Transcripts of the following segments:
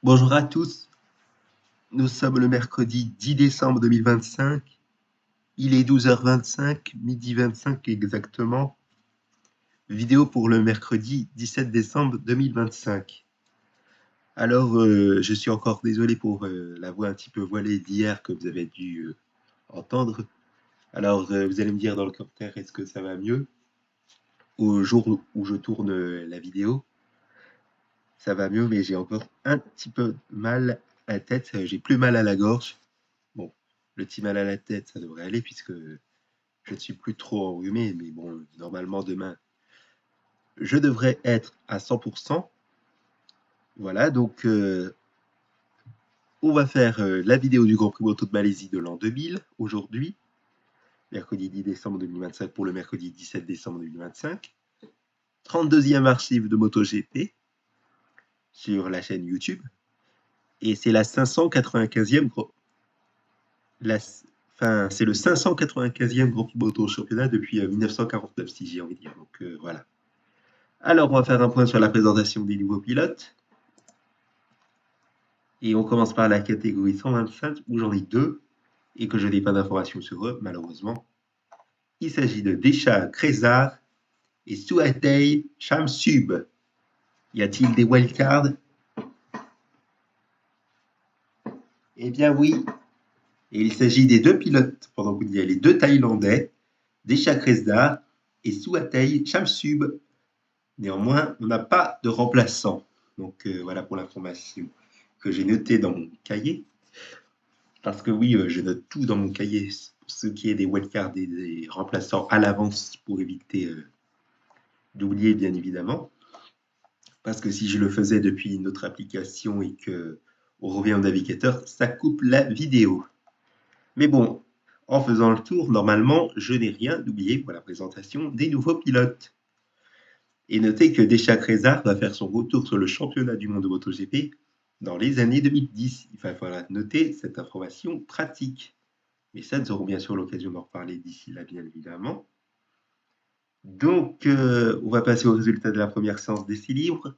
Bonjour à tous, nous sommes le mercredi 10 décembre 2025, il est 12h25, midi 25 exactement, vidéo pour le mercredi 17 décembre 2025. Alors, je suis encore désolé pour la voix un petit peu voilée d'hier que vous avez dû entendre. Alors, vous allez me dire dans le commentaire, est-ce que ça va mieux? Au jour où je tourne la vidéo, ça va mieux, mais j'ai encore un petit peu mal à la tête, j'ai plus mal à la gorge. Bon, le petit mal à la tête, ça devrait aller puisque je ne suis plus trop enrhumé, mais bon, normalement demain, je devrais être à 100%. Voilà, donc on va faire la vidéo du Grand Prix Moto de Malaisie de l'an 2000 aujourd'hui, mercredi 10 décembre 2025 pour le mercredi 17 décembre 2025. 32e archive de MotoGP sur la chaîne YouTube. Et c'est la 595e c'est le 595e Grand Prix Moto championnat depuis 1949, si j'ai envie de dire. Donc voilà. Alors, on va faire un point sur la présentation des nouveaux pilotes. Et on commence par la catégorie 125, où j'en ai deux, et que je n'ai pas d'informations sur eux, malheureusement. Il s'agit de Desha Krezar et Suatei Shamsub. Y a-t-il des wildcards? Eh bien oui. Et il s'agit des deux pilotes, pendant que vous y a les deux Thaïlandais, Desha Krezar et Suatei Shamsub. Néanmoins, on n'a pas de remplaçant. Donc voilà pour l'information que j'ai notée dans mon cahier. Parce que oui, je note tout dans mon cahier, pour ce qui est des wildcards et des remplaçants à l'avance pour éviter d'oublier, bien évidemment. Parce que si je le faisais depuis une autre application et que on revient au navigateur, ça coupe la vidéo. Mais bon, en faisant le tour, normalement, je n'ai rien oublié pour la présentation des nouveaux pilotes. Et notez que Desha Krezar va faire son retour sur le championnat du monde de MotoGP dans les années 2010. Il va falloir noter cette information pratique. Mais ça, nous aurons bien sûr l'occasion d'en reparler d'ici là, bien évidemment. Donc, on va passer au résultat de la première séance d'essai libre.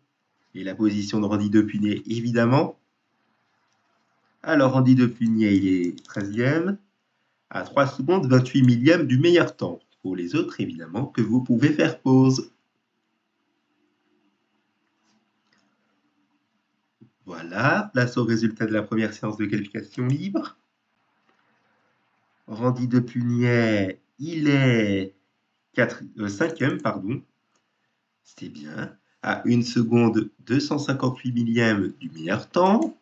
Et la position de Randy Depugné, évidemment. Alors, Randy Depugné, il est 13e, à 3 secondes 28 millièmes du meilleur temps. Pour les autres, évidemment, que vous pouvez faire pause. Voilà, place au résultat de la première séance de qualification libre. Randy Depugné, il est 5e, pardon. C'est bien. À 1 seconde 258 millièmes du meilleur temps.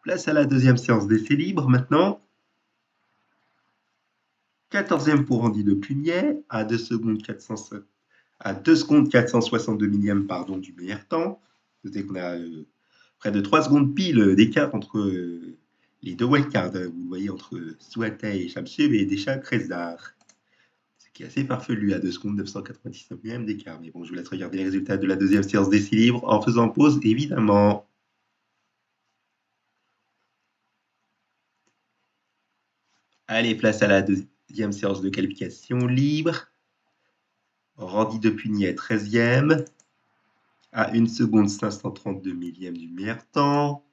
Place à la deuxième séance d'essai libre maintenant. 14e pour Randy Depugné, à 2 secondes 462 millièmes du meilleur temps. Notez qu'on a près de 3 secondes pile d'écart entre les deux wildcards. Vous le voyez entre Suatei et Shamsub et Desha Krezar. Ce qui est assez farfelu à 2 secondes 999 millièmes d'écart. Mais bon, je vous laisse regarder les résultats de la deuxième séance d'essai libre en faisant pause, évidemment. Allez, place à la deuxième séance de qualification libre. Randy Depugné est 13e, à 1 seconde 532 millièmes du meilleur temps.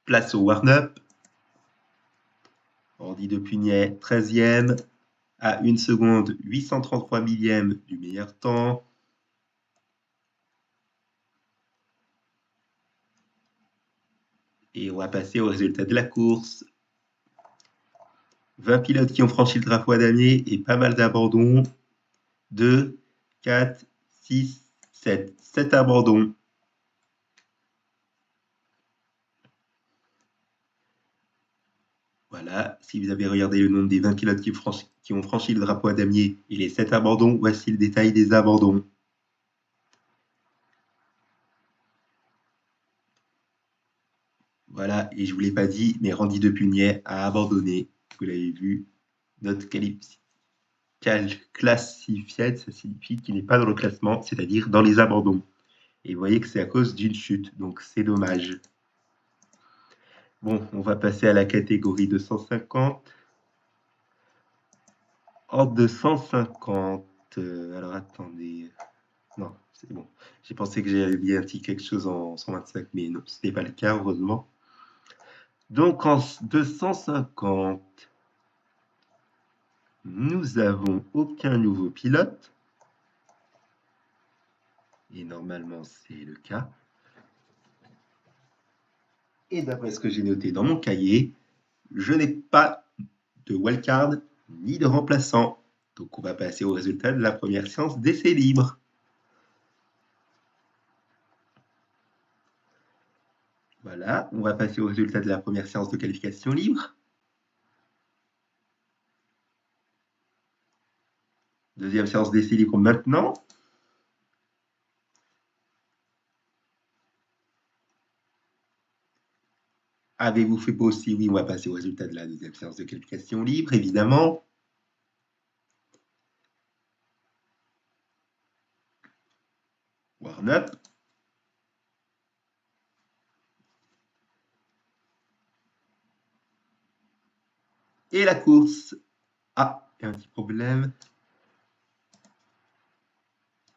Place au warm-up. Randy Depugné 13e, à 1 seconde 833 millièmes du meilleur temps. Et on va passer au résultat de la course. 20 pilotes qui ont franchi le drapeau à damier et pas mal d'abandons. 2, 4, 6, 7. 7 abandons. Voilà, si vous avez regardé le nombre des 20 pilotes qui ont franchi le drapeau à damier et les 7 abandons, voici le détail des abandons. Voilà, et je ne vous l'ai pas dit, mais Randy Depugné a abandonné. Vous l'avez vu, notre classifié, ça signifie qu'il n'est pas dans le classement, c'est-à-dire dans les abandons. Et vous voyez que c'est à cause d'une chute, donc c'est dommage. Bon, on va passer à la catégorie 250. En 250. Alors attendez. Non, c'est bon. J'ai pensé que j'avais bien dit quelque chose en 125, mais non, ce n'est pas le cas, heureusement. Donc en 250, nous avons aucun nouveau pilote. Et normalement, c'est le cas. Et d'après ce que j'ai noté dans mon cahier, je n'ai pas de wildcard ni de remplaçant. Donc on va passer au résultat de la première séance d'essai libre. Voilà, on va passer au résultat de la première séance de qualification libre. Deuxième séance d'essai libre maintenant. Avez-vous fait pause? Si oui, on va passer au résultat de la deuxième séance de qualification libre, évidemment. Warm-up. Et la course. Ah, il y a un petit problème.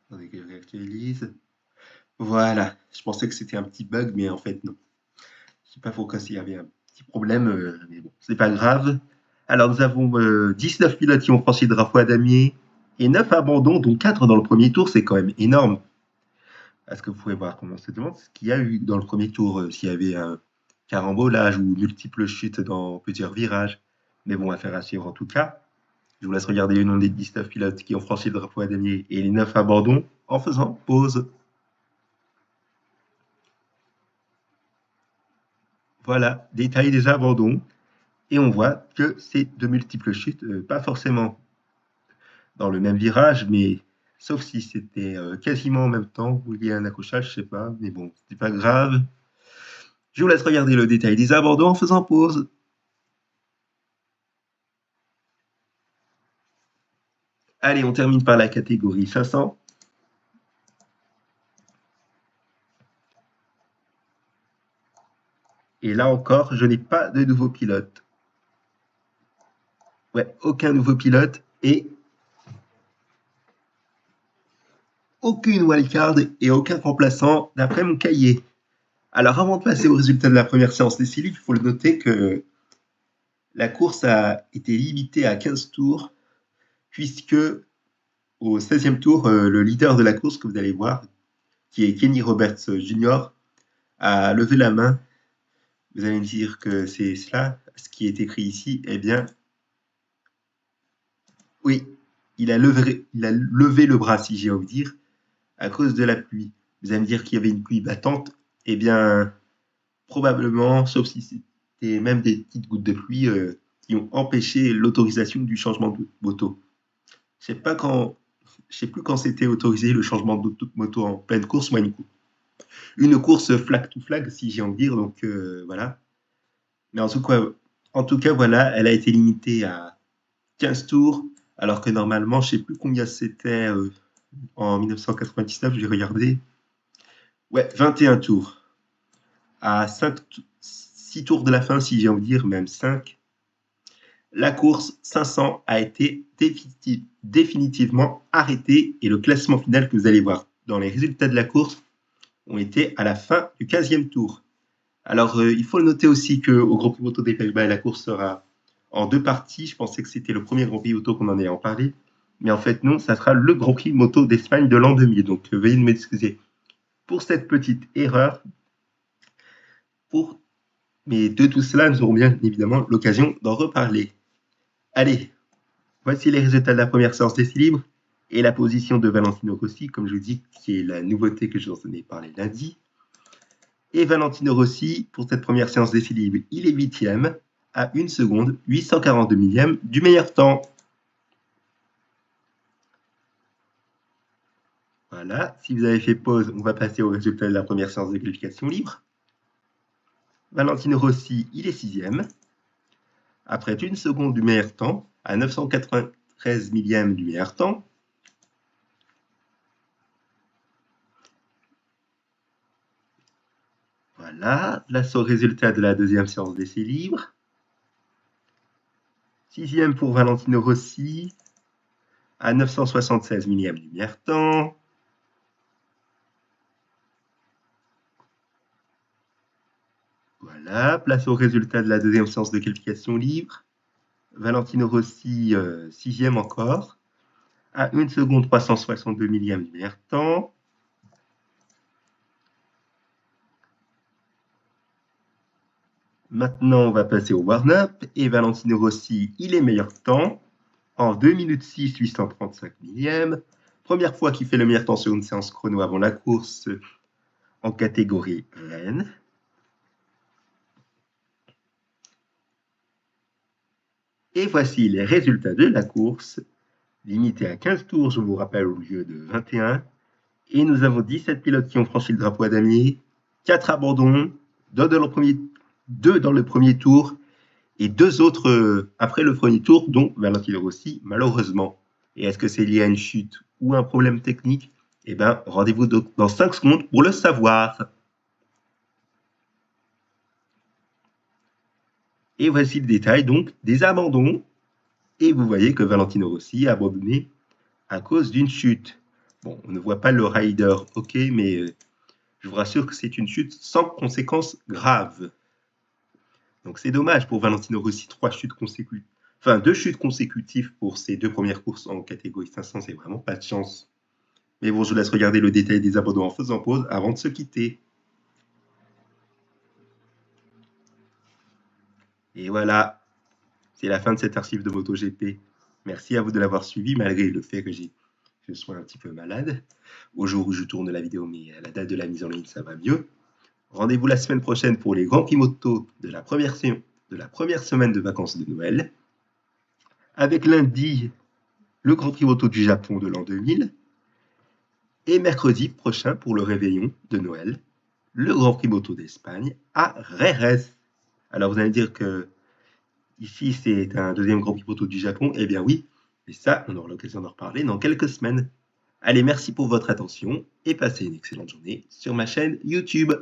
Attendez que je réactualise. Voilà, je pensais que c'était un petit bug, mais en fait, non. Je ne sais pas pourquoi s'il y avait un petit problème, mais bon, c'est pas grave. Alors, nous avons 19 pilotes qui ont franchi le drapeau à damier et 9 abandons, dont 4 dans le premier tour, c'est quand même énorme. Est-ce que vous pouvez voir comment on se demande ce qu'il y a eu dans le premier tour, s'il y avait un carambolage ou multiples chutes dans plusieurs virages. Mais bon, affaire à suivre en tout cas. Je vous laisse regarder le nom des 19 pilotes qui ont franchi le drapeau à damier et les 9 abandons en faisant pause. Voilà, détail des abandons. Et on voit que c'est de multiples chutes, pas forcément dans le même virage, mais sauf si c'était quasiment en même temps, ou il y a un accrochage, je sais pas, mais bon, c'est pas grave. Je vous laisse regarder le détail des abandons en faisant pause. Allez, on termine par la catégorie 500. Et là encore, je n'ai pas de nouveau pilote. Ouais, aucun nouveau pilote et aucune wildcard et aucun remplaçant d'après mon cahier. Alors avant de passer au résultat de la première séance des Silly, il faut le noter que la course a été limitée à 15 tours, puisque au 16e tour, le leader de la course que vous allez voir, qui est Kenny Roberts Jr., a levé la main. Vous allez me dire que c'est cela, ce qui est écrit ici. Eh bien, oui, il a levé le bras, si j'ai envie de dire, à cause de la pluie. Vous allez me dire qu'il y avait une pluie battante. Eh bien, probablement, sauf si c'était même des petites gouttes de pluie qui ont empêché l'autorisation du changement de moto. Je ne sais plus quand c'était autorisé le changement de moto en pleine course ou une course flag to flag, si j'ai envie de dire. Donc voilà. Mais en tout cas, voilà, elle a été limitée à 15 tours, alors que normalement, je ne sais plus combien c'était en 1999, j'ai regardé. Ouais, 21 tours. À 6 tours de la fin, si j'ai envie de dire, même 5, la course 500 a été définitivement arrêtée et le classement final que vous allez voir dans les résultats de la course ont été à la fin du 15e tour. Alors, il faut noter aussi qu'au Grand Prix Moto des Pays-Bas, la course sera en 2 parties. Je pensais que c'était le premier Grand Prix Moto qu'on en ait en parlé. Mais en fait, non, ça sera le Grand Prix Moto d'Espagne de l'an 2000. Donc, veuillez m'excuser pour cette petite erreur. Mais de tout cela, nous aurons bien évidemment l'occasion d'en reparler. Allez, voici les résultats de la première séance d'essai libre et la position de Valentino Rossi, comme je vous dis, qui est la nouveauté que je vous en ai parlé lundi. Et Valentino Rossi, pour cette première séance d'essai libre, il est 8e à 1 seconde 842 millième du meilleur temps. Voilà, si vous avez fait pause, on va passer au résultat de la première séance de qualification libre. Valentino Rossi, il est 6e, après 1 seconde du meilleur temps, à 993 millième du meilleur temps. Voilà, là c'est le résultat de la deuxième séance d'essai libre. 6e pour Valentino Rossi, à 976 millièmes lumière-temps. Voilà, place au résultat de la deuxième séance de qualification libre. Valentino Rossi, 6e encore, à 1 seconde 362 millièmes lumière-temps. Maintenant, on va passer au warm-up, et Valentino Rossi, il est meilleur temps, en 2 minutes 6, 835 millièmes. Première fois qu'il fait le meilleur temps sur une séance chrono avant la course en catégorie reine. Et voici les résultats de la course, limité à 15 tours, je vous rappelle, au lieu de 21. Et nous avons 17 pilotes qui ont franchi le drapeau à damier, 4 abandons, 2 dans le premier tour et 2 autres après le premier tour, dont Valentino Rossi, malheureusement. Et est-ce que c'est lié à une chute ou un problème technique? Eh bien, rendez-vous dans 5 secondes pour le savoir. Et voici le détail donc des abandons. Et vous voyez que Valentino Rossi a abandonné à cause d'une chute. Bon, on ne voit pas le rider, ok, mais je vous rassure que c'est une chute sans conséquences graves. Donc c'est dommage pour Valentino Rossi, 2 chutes consécutives pour ses 2 premières courses en catégorie 500, c'est vraiment pas de chance. Mais bon, je vous laisse regarder le détail des abandons en faisant pause avant de se quitter. Et voilà, c'est la fin de cet archive de MotoGP. Merci à vous de l'avoir suivi, malgré le fait que je sois un petit peu malade. Au jour où je tourne la vidéo, mais à la date de la mise en ligne, ça va mieux. Rendez-vous la semaine prochaine pour les Grands Prix Moto de la première semaine de vacances de Noël. Avec lundi, le Grand Prix Moto du Japon de l'an 2000. Et mercredi prochain, pour le réveillon de Noël, le Grand Prix Moto d'Espagne à Jerez. Alors vous allez me dire que ici c'est un deuxième Grand Prix Moto du Japon. Eh bien oui, et ça, on aura l'occasion d'en reparler dans quelques semaines. Allez, merci pour votre attention et passez une excellente journée sur ma chaîne YouTube.